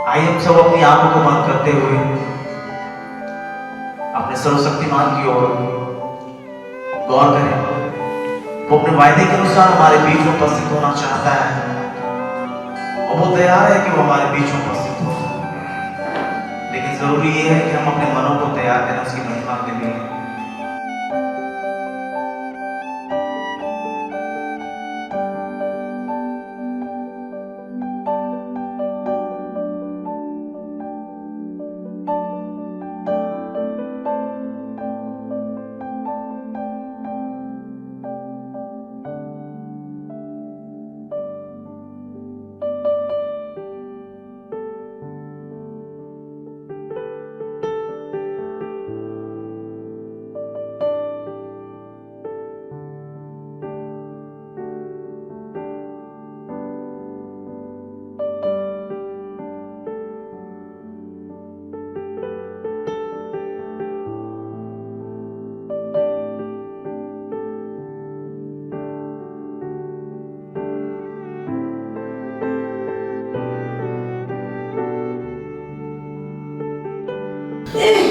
आइए हम सब अपनी आंखों को बंद करते हुए अपने सर्वशक्तिमान की ओर गौर करें। वो अपने वायदे के अनुसार हमारे बीच में उपस्थित होना चाहता है और वो तैयार है कि वो हमारे बीच में उपस्थित हो। लेकिन जरूरी ये है कि हम अपने मनों को तैयार करें उसकी महिमा के लिए।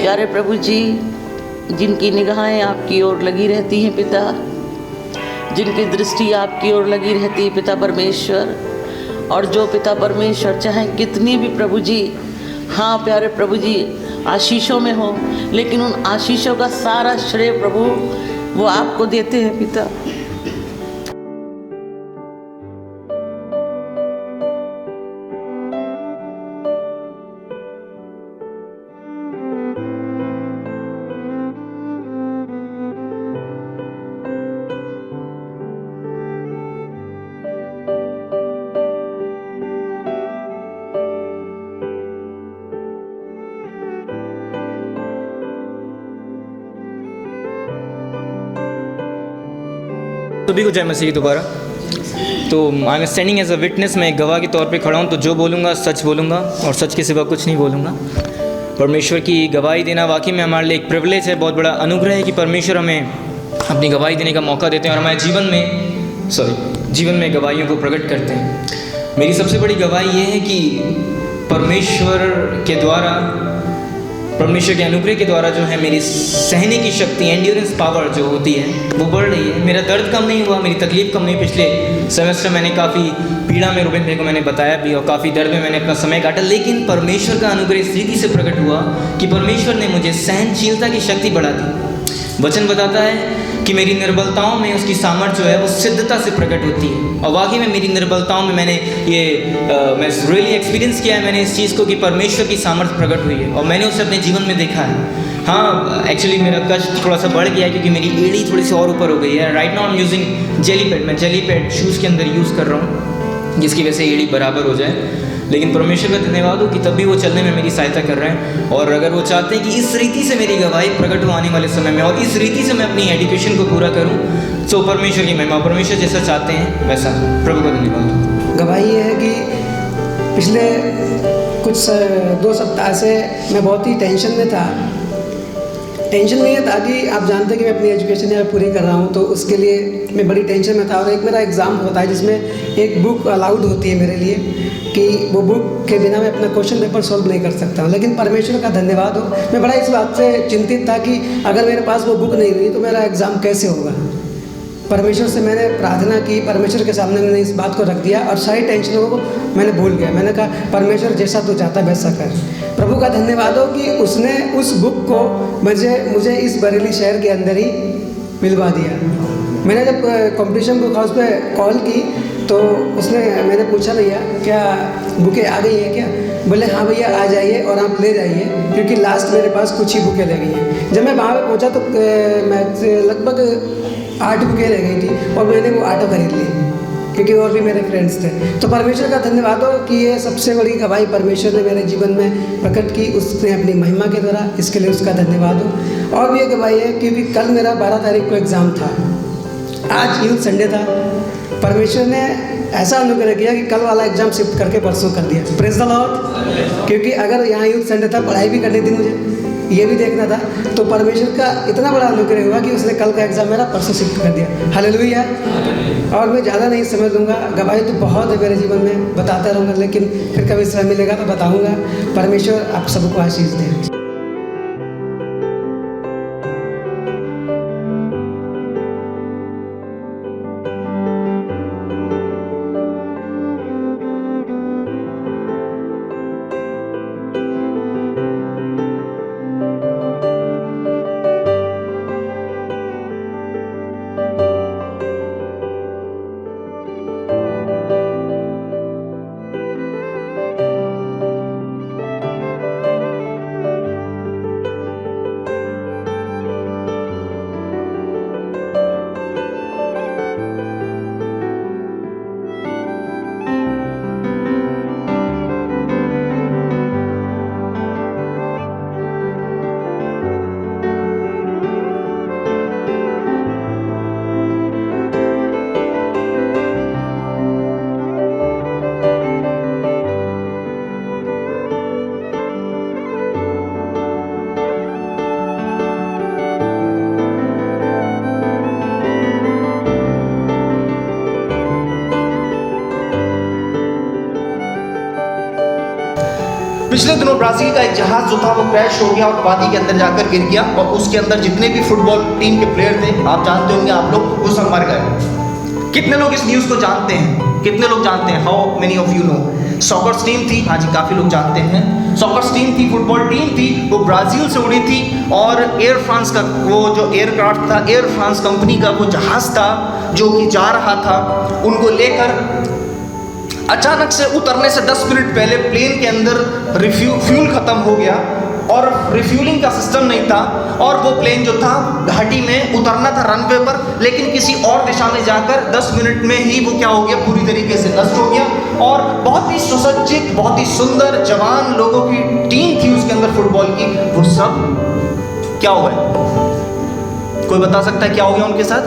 प्यारे प्रभु जी, जिनकी निगाहें आपकी ओर लगी रहती हैं पिता, जिनकी दृष्टि आपकी ओर लगी रहती है पिता परमेश्वर, और जो पिता परमेश्वर चाहे कितनी भी प्रभु जी, हाँ प्यारे प्रभु जी, आशीषों में हो, लेकिन उन आशीषों का सारा श्रेय प्रभु वो आपको देते हैं पिता। सभी को जय मसीह दोबारा। तो I am standing as a witness, मैं एक गवाह के तौर पे खड़ा हूँ, तो जो बोलूँगा सच बोलूँगा और सच के सिवा कुछ नहीं बोलूँगा। परमेश्वर की गवाही देना वाकई में हमारे लिए एक प्रिविलेज है, बहुत बड़ा अनुग्रह है कि परमेश्वर हमें अपनी गवाही देने का मौका देते हैं और हमारे जीवन में गवाहियों को प्रकट करते हैं। मेरी सबसे बड़ी गवाही ये है कि परमेश्वर के अनुग्रह के द्वारा जो है मेरी सहने की शक्ति, एंड्योरेंस पावर जो होती है वो बढ़ रही है। मेरा दर्द कम नहीं हुआ, मेरी तकलीफ कम नहीं। पिछले सेमेस्टर मैंने काफ़ी पीड़ा में, रुबिन भाई को मैंने बताया भी, और काफ़ी दर्द में मैंने अपना समय काटा, लेकिन परमेश्वर का अनुग्रह इस रीति से प्रकट हुआ कि परमेश्वर ने मुझे सहनशीलता की शक्ति बढ़ा दी। वचन बताता है कि मेरी निर्बलताओं में उसकी सामर्थ्य जो है वो सिद्धता से प्रकट होती है, और वाकई में मेरी निर्बलताओं में मैंने मैं रियली एक्सपीरियंस किया है मैंने इस चीज़ को कि परमेश्वर की सामर्थ्य प्रकट हुई है और मैंने उसे अपने जीवन में देखा है। हाँ, एक्चुअली मेरा कष्ट थोड़ा सा बढ़ गया है क्योंकि मेरी एड़ी थोड़ी सी और ऊपर हो गई है। Right now I am using jelly pad, मैं जेली पैड शूज़ के अंदर यूज़ कर रहा हूँ जिसकी वजह से एड़ी बराबर हो जाए। लेकिन परमेश्वर का धन्यवाद हो कि तब भी वो चलने में मेरी सहायता कर रहे हैं, और अगर वो चाहते हैं कि इस रीति से मेरी गवाही प्रकट हो आने वाले समय में और इस रीति से मैं अपनी एजुकेशन को पूरा करूं, तो परमेश्वर की महिमा, परमेश्वर जैसा चाहते हैं वैसा। प्रभु का धन्यवाद। गवाही ये है कि पिछले कुछ 2 सप्ताह से मैं बहुत ही टेंशन में था। टेंशन में ये था कि आप जानते हैं कि मैं अपनी एजुकेशन यहाँ पूरी कर रहा हूँ, तो उसके लिए मैं बड़ी टेंशन में था। और एक मेरा एग्ज़ाम होता है जिसमें एक बुक अलाउड होती है मेरे लिए कि वो बुक के बिना मैं अपना क्वेश्चन पेपर सॉल्व नहीं कर सकता हूँ। लेकिन परमेश्वर का धन्यवाद हो, मैं बड़ा इस बात से चिंतित था कि अगर मेरे पास वो बुक नहीं हुई तो मेरा एग्ज़ाम कैसे होगा। परमेश्वर से मैंने प्रार्थना की, परमेश्वर के सामने मैंने इस बात को रख दिया और सारी टेंशनों को मैंने भूल गया। मैंने कहा परमेश्वर जैसा तू चाहता वैसा कर। प्रभु का धन्यवाद हो कि उसने उस बुक को मुझे इस बरेली शहर के अंदर ही मिलवा दिया। मैंने जब कंपटीशन बुक हाउस पे कॉल की तो मैंने पूछा भैया क्या बुकें आ गई हैं क्या? बोले हाँ भैया आ जाइए और आप ले जाइए, क्योंकि लास्ट मेरे पास कुछ ही बुकें रह गई हैं। जब मैं वहाँ पे पहुँचा तो मैं लगभग 8 बुकें रह गई थी और मैंने वो 8 खरीद ली क्योंकि और भी मेरे फ्रेंड्स थे। तो परमेश्वर का धन्यवाद हो कि ये सबसे बड़ी गवाही परमेश्वर ने मेरे जीवन में प्रकट की, उसने अपनी महिमा के द्वारा, इसके लिए उसका धन्यवाद हो। और भी ये गवाही है क्योंकि कल मेरा 12 तारीख को एग्ज़ाम था, आज यूथ संडे था। परमेश्वर ने ऐसा अनुग्रह किया कि कल वाला एग्ज़ाम शिफ्ट करके परसों कर दिया। Praise the Lord. क्योंकि अगर यहाँ यूथ संडे था, पढ़ाई भी करनी थी मुझे, ये भी देखना था। तो परमेश्वर का इतना बड़ा अनुग्रह हुआ कि उसने कल का एग्ज़ाम मेरा परसों शिफ्ट कर दिया। हालेलुया। और मैं ज़्यादा नहीं समझ लूँगा, गवाही तो बहुत है मेरे जीवन में, बताता रहूँगा, लेकिन फिर कभी समय मिलेगा तो बताऊँगा। परमेश्वर आप सबको आशीष दें। पिछले दिनों ब्राजील का एक जहाज जो था वो क्रैश हो गया और वादी के अंदर जाकर गिर गया, और उसके अंदर जितने भी फुटबॉल टीम के प्लेयर थे, आप जानते होंगे आप लोग, वो सब मर गए। कितने लोग इस न्यूज़ को जानते हैं? कितने लोग जानते हैं? How many of you know? Shockers team थी, हाँ जी काफ़ी लोग जानते हैं। सॉकर्स टीम थी, फुटबॉल टीम थी, वो ब्राज़ील से उड़ी थी, और एयर फ्रांस का वो जो एयरक्राफ्ट था, एयर फ्रांस कंपनी का वो जहाज़ था जो कि जा रहा था, उनको लेकर अचानक से उतरने से 10 मिनट पहले प्लेन के अंदर फ्यूल ख़त्म हो गया और रिफ्यूलिंग का सिस्टम नहीं था, और वो प्लेन जो था घाटी में उतरना था रनवे पर, लेकिन किसी और दिशा में जाकर 10 मिनट में ही वो क्या हो गया, पूरी तरीके से नष्ट हो गया। और बहुत ही सुसज्जित, बहुत ही सुंदर जवान लोगों की टीम थी उसके अंदर फुटबॉल की, वो सब क्या हुआ है? कोई बता सकता है क्या हो गया उनके साथ?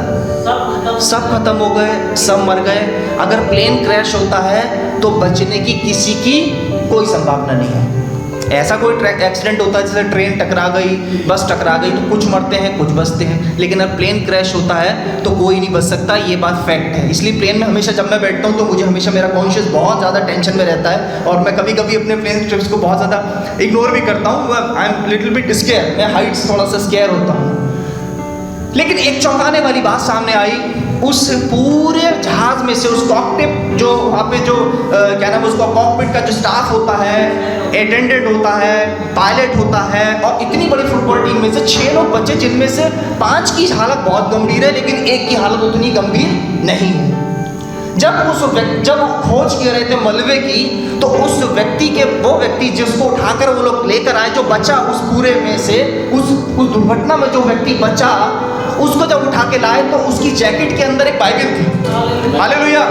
सब खत्म हो गए, सब मर गए। अगर प्लेन क्रैश होता है तो बचने की किसी की कोई संभावना नहीं है। ऐसा कोई एक्सीडेंट होता है जैसे ट्रेन टकरा गई, बस टकरा गई, तो कुछ मरते हैं कुछ बचते हैं, लेकिन अगर प्लेन क्रैश होता है तो कोई नहीं बच सकता। ये बात फैक्ट है। इसलिए प्लेन में हमेशा जब मैं बैठता हूँ तो मुझे हमेशा मेरा कॉन्शियस बहुत ज़्यादा टेंशन में रहता है, और मैं कभी कभी अपने प्लेन ट्रिप्स को बहुत ज़्यादा इग्नोर भी करता हूँ। I am little bit square, मैं हाइट्स थोड़ा सा स्केयर होता हूँ। लेकिन एक चौंकाने वाली बात सामने आई, उस पूरे जहाज में से, उस कॉकपिट जो वहाँ पे जो क्या नाम उसका कॉकपिट का जो स्टाफ होता है, अटेंडेंट होता है, पायलट होता है, और इतनी बड़ी फुटबॉल टीम में से 6 लोग बचे, जिनमें से 5 की हालत बहुत गंभीर है, लेकिन एक की हालत उतनी गंभीर नहीं है। जब खोज किए रहे थे मलबे की, तो उस व्यक्ति के, वो व्यक्ति जिसको उठाकर वो लोग लेकर आए, जो बचा उस पूरे में से, उस दुर्घटना में जो व्यक्ति बचा, उसको जब उठा के लाए तो उसकी जैकेट के अंदर एक बाइबल थी। हालेलुया।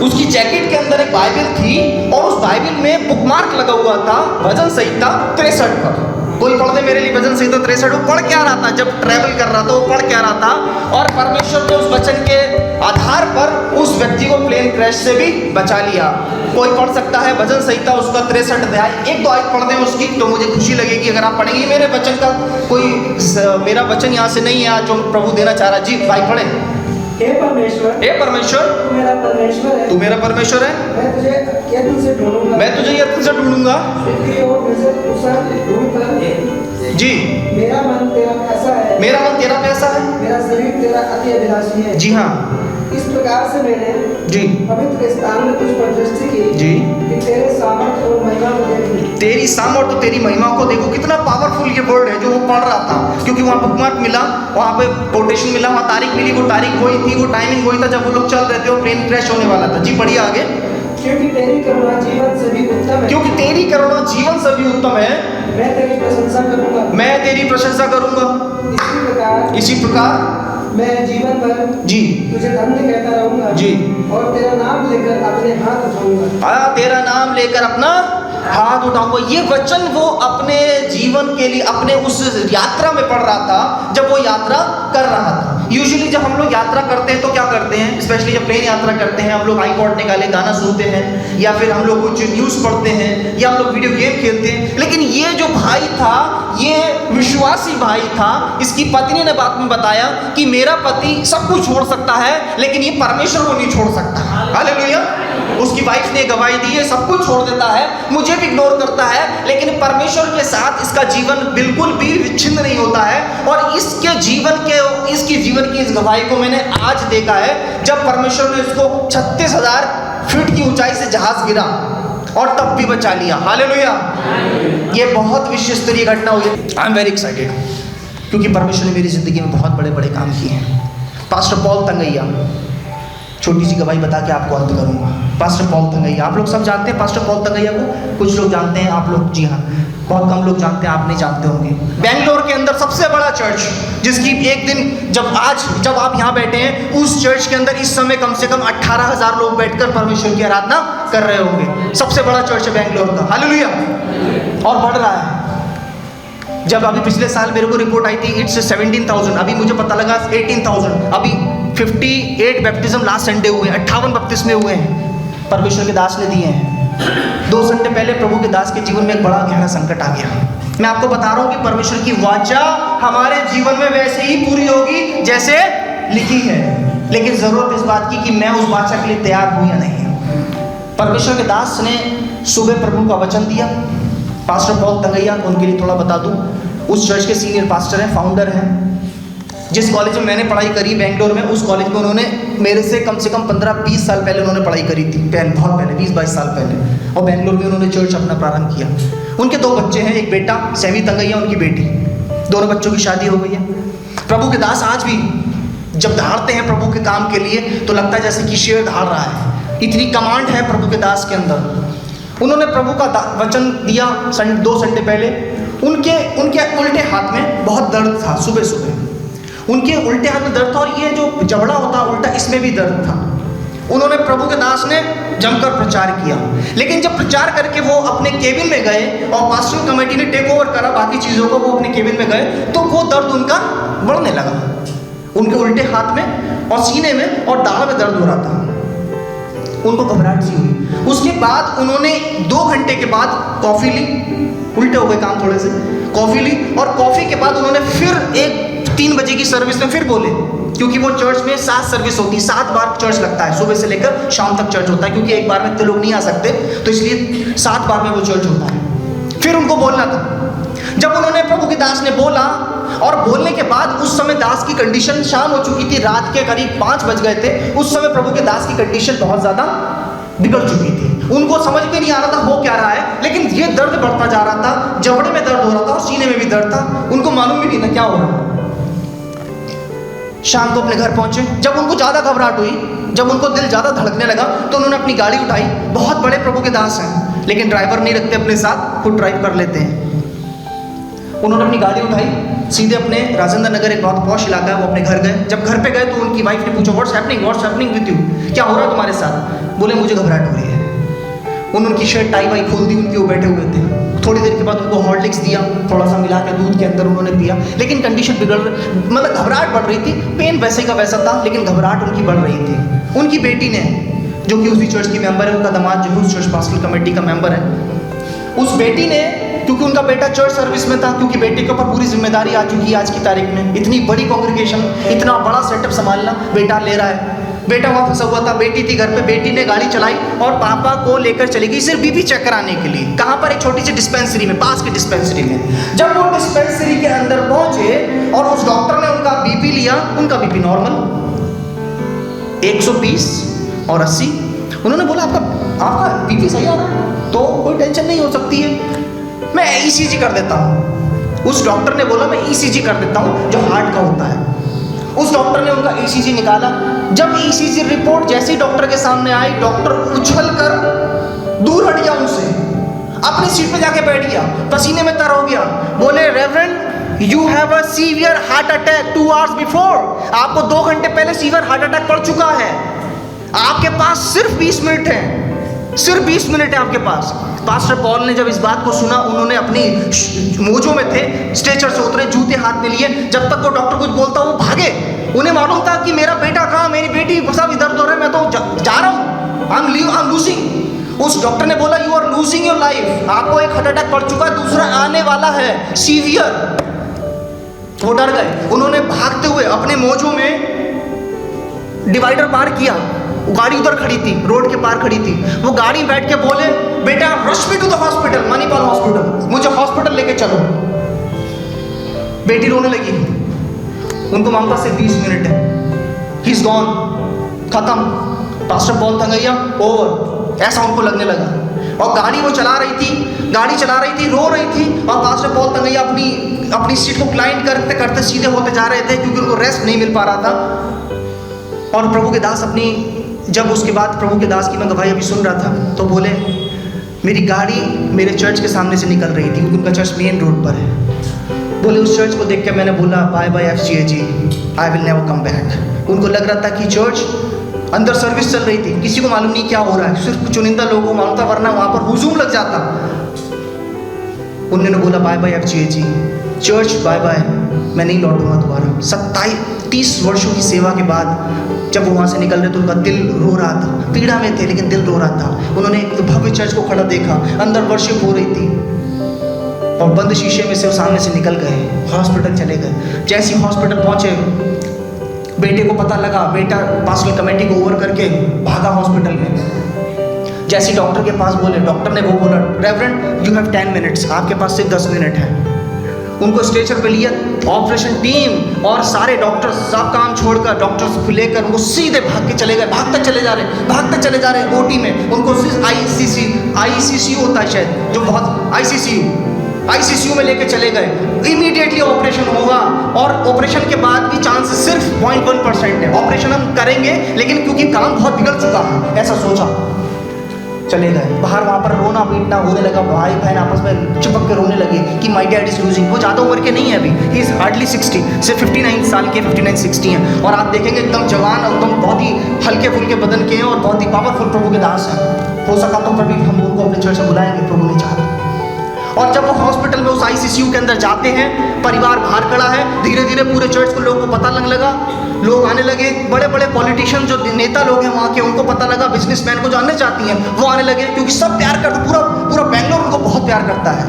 उसकी जैकेट के अंदर एक बाइबल थी, और उस बाइबल में बुकमार्क लगा हुआ था भजन संहिता 63 पर। कोई पढ़ दे मेरे लिए भजन संहिता 63। वो पढ़ क्या रहा था? जब ट्रैवल कर रहा था वो पढ़ क्या रहा था? और परमेश्वर ने उस वचन के आधार पर उस व्यक्ति को प्लेन क्रैश से भी बचा लिया। कोई पढ़ सकता है भजन संहिता उसका 63 अध्याय, 1-2 आयत पढ़ दें उसकी, तो मुझे खुशी लगेगी अगर आप पढ़ेंगे। मेरे वचन का कोई मेरा वचन यहाँ से नहीं है आज जो प्रभु देना चाह रहा। जी भाई पढ़े। हे परमेश्वर, हे परमेश्वर, तू मेरा परमेश्वर है, तू मेरा परमेश्वर है, मैं तुझे यत्न से ढूंढूंगा, मैं तुझे यत्न से ढूंढूंगा। पृथ्वी और भूमि पर। जी, मेरा मन तेरा प्यासा है, मेरा मन तेरा प्यासा है, मेरा शरीर तेरा अति अभिलाषी है। जी हाँ, इस प्रकार से मैंने जी पवित्र स्थान में तुझ पर दृष्टि की, जी, कि तेरे सामर्थ्य और महिमा को देखूं। तेरी सामर्थ्य और तेरी महिमा को देखो। कितना पावरफुल ये वर्ड है जो वो पढ़ रहा था, क्योंकि वहाँ बुकमार्क मिला, वहाँ पे कोटेशन मिला, वहाँ तारीख मिली, वो तारीख वही थी, वो टाइमिंग वही था जब वो लोग चल रहे थे और प्लेन क्रैश होने वाला था। जी पढ़िए आगे। क्योंकि तेरी करुणा जीवन से भी उत्तम है, क्योंकि तेरी करुणा जीवन से भी उत्तम है, मैं तेरी प्रशंसा करूंगा, मैं तेरी प्रशंसा करूंगा। इसी प्रकार मैं जीवन भर जी तुझे धन्य कहता रहूंगा जी, और तेरा नाम लेकर अपने हाथ उठाऊंगा। तेरा नाम लेकर अपना हाथ उठाऊंगा। ये वचन वो अपने जीवन के लिए, अपने उस यात्रा में पढ़ रहा था जब वो यात्रा कर रहा था। यूजुअली जब हम लोग यात्रा करते हैं तो क्या करते हैं, स्पेशली जब प्लेन यात्रा करते हैं, हम लोग आईपॉड निकाले गाना सुनते हैं, या फिर हम लोग कुछ न्यूज़ पढ़ते हैं, या हम लोग वीडियो गेम खेलते हैं। लेकिन ये जो भाई भाई था, ये विश्वासी भाई था। इसकी पत्नी ने बाद में बताया कि मेरा पति सब कुछ छोड़ सकता है लेकिन ये परमेश्वर को नहीं छोड़ सकता। हालेलुया। उसकी वाइफ ने गवाही दी है, सब कुछ छोड़ देता है, मुझे भी इग्नोर करता है, लेकिन परमेश्वर के साथ इसका जीवन बिल्कुल भी विच्छिन्न नहीं होता है। और इसके जीवन की इस गवाही को मैंने आज देखा है, जब परमेश्वर ने इसको 36,000 फीट की ऊंचाई से जहाज गिरा और तब भी बचा लिया। हालेलुया। ये बहुत विशेष स्तरीय घटना हुई। आई एम वेरी एक्साइटेड क्योंकि परमेश्वर ने मेरी जिंदगी में बहुत बड़े बड़े काम किए हैं। पास्टर पॉल तंगैया, छोटी सी गवाही बता के आपको अंत करूंगा। पास्टर पॉल तंगैया, आप लोग सब जानते हैं पास्टर पॉल तंगैया को? कुछ लोग जानते हैं, आप लोग, जी हाँ, बहुत कम लोग जानते हैं, आप नहीं जानते होंगे। बेंगलोर के अंदर सबसे बड़ा चर्च, जिसकी एक दिन जब आप यहाँ बैठे हैं, उस चर्च के अंदर इस समय कम से कम 18,000 लोग बैठकर परमेश्वर की आराधना कर रहे होंगे। सबसे बड़ा चर्च है बेंगलोर का। हालेलुया। और बढ़ रहा है। जब अभी पिछले साल मेरे को रिपोर्ट आई थी इट्स 17,000, अभी मुझे पता लगा 18,000। अभी 58 बैप्टिज्म लास्ट संडे हुए हैं, 58 बपतिस्मे हुए हैं, परमेश्वर के दास ने दिए हैं। 2 संडे पहले प्रभु के दास के जीवन में एक बड़ा गहरा संकट आ गया। मैं आपको बता रहा हूं कि परमेश्वर की वाचा हमारे जीवन में वैसे ही पूरी होगी जैसे लिखी है, लेकिन जरूरत इस बात की कि मैं उस वाचा के लिए तैयार हूं या नहीं। परमेश्वर के दास ने सुबह प्रभु का वचन दिया। पास्टर पॉल तंगैया, उनके लिए थोड़ा बता दूं, उस चर्च के सीनियर पास्टर हैं, फाउंडर हैं। जिस कॉलेज में मैंने पढ़ाई करी बेंगलोर में, उस कॉलेज में उन्होंने मेरे से कम 15-20 साल पहले उन्होंने पढ़ाई करी थी, बहुत पहले, 20-22 साल पहले। और बेंगलोर में उन्होंने चर्च अपना प्रारंभ किया। उनके 2 बच्चे हैं, एक बेटा सैमी तंगैया, उनकी बेटी। दोनों बच्चों की शादी हो गई है। प्रभु के दास आज भी जब दहाड़ते हैं प्रभु के काम के लिए तो लगता है जैसे कि शेर दहाड़ रहा है, इतनी कमांड है प्रभु के दास के अंदर। उन्होंने प्रभु का वचन दिया 2 संडे पहले। उनके उल्टे हाथ में बहुत दर्द था। सुबह उनके उल्टे हाथ में दर्द था, और ये जो जबड़ा होता उल्टा, इसमें भी दर्द था। उन्होंने प्रभु के दास ने जमकर प्रचार किया, लेकिन जब प्रचार करके वो अपने केबिन में गए और पास्टोरल कमेटी ने टेक ओवर करा बाकी चीज़ों को, वो अपने केबिन में गए तो वो दर्द उनका बढ़ने लगा। उनके उल्टे हाथ में और सीने में और दाढ़ में दर्द हो रहा था। उनको घबराहट सी हुई। उसके बाद उन्होंने 2 घंटे के बाद कॉफ़ी ली, उल्टे हो गए काम थोड़े से, कॉफ़ी ली, और कॉफ़ी के बाद उन्होंने फिर एक 3 बजे की सर्विस में फिर बोले, क्योंकि वो चर्च में 7 सर्विस होती है, 7 बार चर्च लगता है, सुबह से लेकर शाम तक चर्च होता है, क्योंकि एक बार में इतने लोग नहीं आ सकते, तो इसलिए 7 बार में वो चर्च होता है। फिर उनको बोलना था। जब उन्होंने प्रभु के दास ने बोला, और बोलने के बाद उस समय दास की कंडीशन, शाम हो चुकी थी, रात के करीब 5 बज गए थे, उस समय प्रभु के दास की कंडीशन बहुत ज़्यादा बिगड़ चुकी थी। उनको समझ में नहीं आ रहा था हो क्या रहा है, लेकिन ये दर्द बढ़ता जा रहा था, जबड़े में दर्द हो रहा था और सीने में भी दर्द था। उनको मालूम भी नहीं था क्या हो रहा है। शाम को अपने घर पहुंचे। जब उनको ज़्यादा घबराहट हुई, जब उनको दिल ज़्यादा धड़कने लगा, तो उन्होंने अपनी गाड़ी उठाई। बहुत बड़े प्रभु के दास हैं, लेकिन ड्राइवर नहीं रखते अपने साथ, खुद ड्राइव कर लेते हैं। उन्होंने अपनी गाड़ी उठाई, सीधे अपने राजेंद्र नगर, एक बहुत पॉश इलाका है, वो अपने घर गए। जब घर पे गए तो उनकी वाइफ ने पूछा, व्हाट्स हैपनिंग विद यू, क्या हो रहा है तुम्हारे साथ? बोले मुझे घबराहट हो रही है। उन्होंने उनकी शर्ट टाई वाई खोल दी, उनके वो बैठे हुए थे। थोड़ी देर के बाद उनको हॉर्लिक्स दिया, थोड़ा सा मिला के दूध के अंदर उन्होंने पिया, लेकिन कंडीशन बिगड़ रही, मतलब घबराहट बढ़ रही थी। पेन वैसे का वैसा था, लेकिन घबराहट उनकी बढ़ रही थी। उनकी बेटी ने, जो कि उसी चर्च की मेंबर है, उनका दामाद जो है उस चर्च पास्टोरल कमेटी का मेंबर है, उस बेटी ने, क्योंकि उनका बेटा चर्च सर्विस में था, क्योंकि बेटे के ऊपर पूरी जिम्मेदारी आ चुकी है आज की तारीख में, इतनी बड़ी कांग्रेगेशन, इतना बड़ा सेटअप संभालना बेटा ले रहा है। बेटा वहाँ फंसा हुआ था, बेटी थी घर पे। बेटी ने गाड़ी चलाई और पापा को लेकर चली गई सिर्फ बीपी चेक कराने के लिए। कहाँ पर? एक छोटी सी डिस्पेंसरी में, पास की डिस्पेंसरी में। जब वो डिस्पेंसरी के अंदर पहुंचे और उस डॉक्टर ने उनका बीपी लिया, उनका बीपी नॉर्मल 120 और 80। उन्होंने बोला आपका बीपी सही आ रहा है, तो कोई टेंशन नहीं हो सकती है, मैं ईसीजी कर देता हूँ। उस डॉक्टर ने बोला मैं ईसीजी कर देता हूँ, जो हार्ट का होता है। उस डॉक्टर ने उनका ईसीजी निकाला। जब ईसीजी रिपोर्ट जैसे ही डॉक्टर के सामने आई, डॉक्टर उछल कर दूर हट गया उनसे, अपनी सीट पे जाके बैठ गया, पसीने में तर हो गया। बोले reverend, you have a severe heart attack 2 hours before. आपको 2 घंटे पहले सीवियर हार्ट अटैक पड़ चुका है। आपके पास सिर्फ 20 मिनट है, सिर्फ 20 मिनट है आपके पास। पास्टर पॉल ने जब इस बात को सुना, उन्होंने अपनी मोजों में थे, स्ट्रेचर से उतरे, जूते हाथ में लिए। जब तक वो डॉक्टर कुछ बोलता वो भागे। उन्हें मालूम था कि मेरा बेटा कहाँ, मेरी बेटी सब इधर उधर है, मैं तो जा रहा हूँ, आई एम लूजिंग। उस डॉक्टर ने बोला you are losing your life, आपको एक हार्ट अटैक पड़ चुका है, दूसरा आने वाला है सीवियर। वो डर गए, उन्होंने भागते हुए अपने मोजों में डिवाइडर पार किया, गाड़ी उधर खड़ी थी, रोड के पार खड़ी थी, वो गाड़ी में बैठ के बोले बेटा rush me to the hospital, Manipal hospital, मुझे हॉस्पिटल लेके चलो। बेटी रोने लगी, उनको मामला से 20 मिनट है, ही इज गॉन, खत्म, पास्टर पॉल थंगैया ओवर, ऐसा उनको लगने लगा। और गाड़ी वो चला रही थी, गाड़ी चला रही थी, रो रही थी, और पास्टर पॉल थंगैया अपनी सीट को क्लाइंब करते करते सीधे होते जा रहे थे क्योंकि उनको रेस्ट नहीं मिल पा रहा था। और प्रभु के दास जब उसके बाद प्रभु के दास की मैं गवाही अभी सुन रहा था तो बोले मेरी गाड़ी मेरे चर्च के सामने से निकल रही थी क्योंकि उनका चर्च मेन रोड पर है। बोले उस चर्च को देख के मैंने बोला bye bye FCAG, I will never come back. उनको लग रहा था कि चर्च अंदर सर्विस चल रही थी, किसी को मालूम नहीं क्या हो रहा है, सिर्फ चुनिंदा लोगों को मालूम था, वरना वहाँ पर हुजूम लग जाता। उन्होंने बोला bye bye FCAG, church bye bye, मैं नहीं लौटूंगा दोबारा। 30 वर्षों की सेवा के बाद जब वो वहाँ से निकल रहे तो उनका दिल रो रहा था, पीड़ा में थे लेकिन दिल रो रहा था। उन्होंने एक भव्य चर्च को खड़ा देखा, अंदर वर्शिप हो रही थी, और बंद शीशे में से वो सामने से निकल गए, हॉस्पिटल चले गए। जैसे ही हॉस्पिटल पहुँचे, बेटे को पता लगा, बेटा पास्टल कमेटी को ओवर करके भागा हॉस्पिटल में। जैसे डॉक्टर के पास बोले, डॉक्टर ने वो बोला रेवरेंड यू हैव 10 मिनट्स, आपके पास सिर्फ 10 मिनट है। उनको स्ट्रेचर पे लिया, ऑपरेशन टीम और सारे डॉक्टर्स सब काम छोड़कर डॉक्टर्स को लेकर उनको सीधे भाग के चले गए, भागते चले जा रहे ओटी में। उनको ICCU होता है शायद, जो बहुत ICCU में लेके चले गए। इमीडिएटली ऑपरेशन हुआ, और ऑपरेशन के बाद भी चांस सिर्फ 0.1% है, ऑपरेशन हम करेंगे लेकिन क्योंकि काम बहुत बिगड़ चुका है, ऐसा सोचा, चले गए। बाहर वहाँ पर रोना पीटना होने लगा, भाई बहन आपस में चिपक के रोने लगे कि माय डैड इज लूजिंग। वो ज़्यादा उम्र के नहीं है अभी, ही इज़ हार्डली 60, सिर्फ 59 साल के, 59-60 हैं। और आप देखेंगे एकदम जवान, एकदम बहुत ही हल्के फुल्के बदन के हैं और बहुत ही पावरफुल प्रभु के दास हैं। हो सका तो कभी हम उनको अपने चर्च में बुलाएंगे, प्रभु नहीं चाहते। और जब वो हॉस्पिटल में उस ICCU के अंदर जाते हैं, परिवार बाहर खड़ा है, धीरे धीरे पूरे चर्च को लोगों को पता लगने लगा, लोग आने लगे, बड़े बड़े पॉलिटिशियन जो नेता लोग हैं वहाँ के, उनको पता लगा, बिजनेसमैन को जानने चाहती हैं वो आने लगे, क्योंकि सब प्यार करते, पूरा बेंगलोर उनको बहुत प्यार करता है।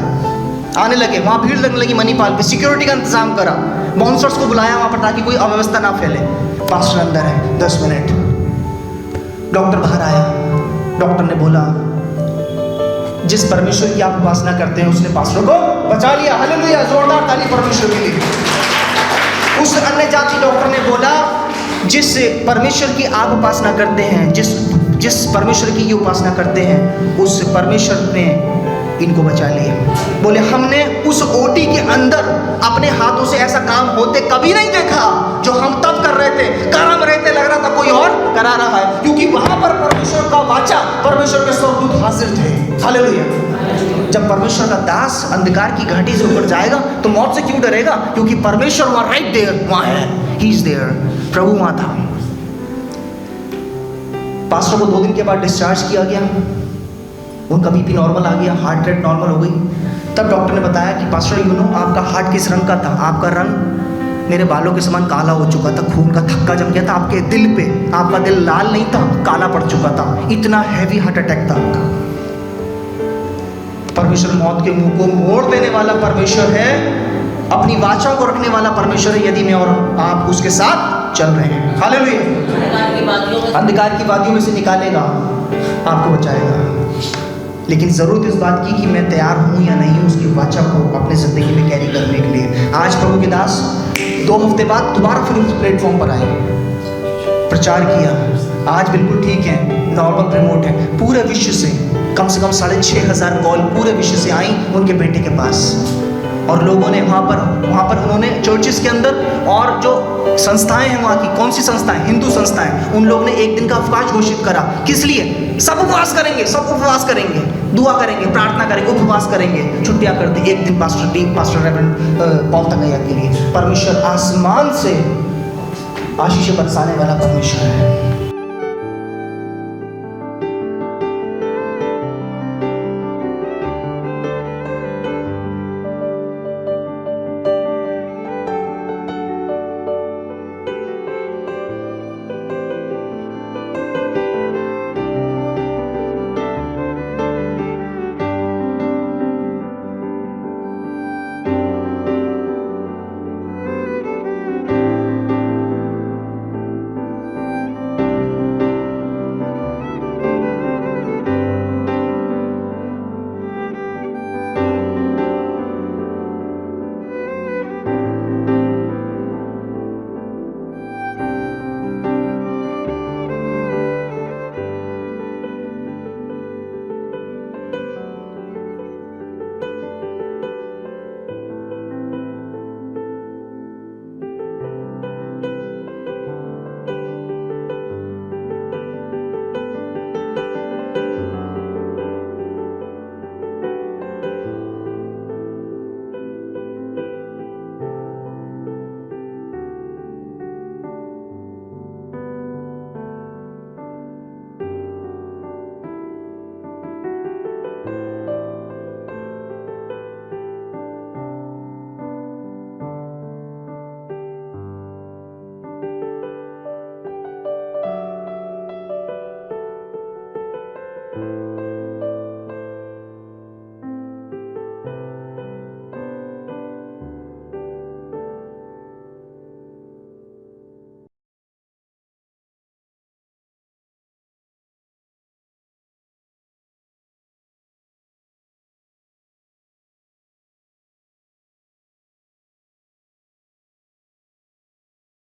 आने लगे, वहाँ भीड़ लगने लगी मणिपाल पे, सिक्योरिटी का इंतजाम करा, बाउंसर्स को बुलाया वहाँ पर ताकि कोई अव्यवस्था ना फैले। पास्टर अंदर है, 10 मिनट। डॉक्टर बाहर आया, डॉक्टर ने बोला जिस परमेश्वर की आप उपासना करते हैं उसने पास्टर को बचा लिया। हालेलुया, जोरदार ताली परमेश्वर के लिए। उस अन्य जाति डॉक्टर ने बोला जिस परमेश्वर की आप उपासना करते हैं, जिस परमेश्वर की ये उपासना करते हैं, उस परमेश्वर ने इनको बचा लिया। बोले हमने उस ओटी के अंदर अपने हाथों से ऐसा काम होते कभी नहीं देखा जो हम तब कर रहे थे, करम रहे थे, लग रहा था कोई और करा रहा है, क्योंकि वहां पर परमेश्वर का वाचा, परमेश्वर के स्वर्गदूत हाजिर थे। हालेलुया। जब परमेश्वर का दास अंधकार की घाटी से ऊपर जाएगा तो मौत से क्यों डरेगा, क्योंकि परमेश्वर वहां राइट देयर, वहां है, ही इज देयर, प्रभु वहां था। पास्टर को 2 दिन के बाद डिस्चार्ज किया गया, उनका BP नॉर्मल आ गया, हार्ट रेट नॉर्मल हो गई। तब डॉक्टर ने बताया कि पास्टर आपका हार्ट किस रंग का था? आपका रंग मेरे बालों के समान काला हो चुका था, खून का थक्का जम गया था आपके दिल पे, आपका दिल लाल नहीं था, काला पड़ चुका था, इतना हैवी हार्ट अटैक था आपका। परमेश्वर मौत के मुंह को मोड़ देने वाला परमेश्वर है, अपनी वाचा को रखने वाला परमेश्वर है, यदि मैं और आप उसके साथ चल रहे हैं। हालेलुया। अंधकार की वादियों में से निकालेगा, आपको बचाएगा। लेकिन ज़रूरत इस बात की कि मैं तैयार हूँ या नहीं उसकी वाचा को अपने ज़िंदगी में कैरी करने के लिए। आज प्रभु के दास 2 हफ्ते बाद दोबारा फिर उस प्लेटफॉर्म पर आए, प्रचार किया, आज बिल्कुल ठीक है, नॉर्मल प्रमोट है। पूरे विश्व से कम 6,500 कॉल पूरे विश्व से आई उनके बेटे के पास, और लोगों ने वहाँ पर उन्होंने चर्चेस के अंदर और जो संस्थाएं हैं वहाँ की, कौन सी संस्थाएं? हिंदू संस्थाएं, उन लोगों ने 1 दिन का अवकाश घोषित करा। किस लिए? सब उपवास करेंगे, दुआ करेंगे, प्रार्थना करेंगे, उपवास करेंगे, छुट्टियां कर दी 1 दिन पास्टर रेवरेंड पॉल थंगैया के लिए। परमेश्वर आसमान से आशीष बरसाने वाला परमेश्वर है।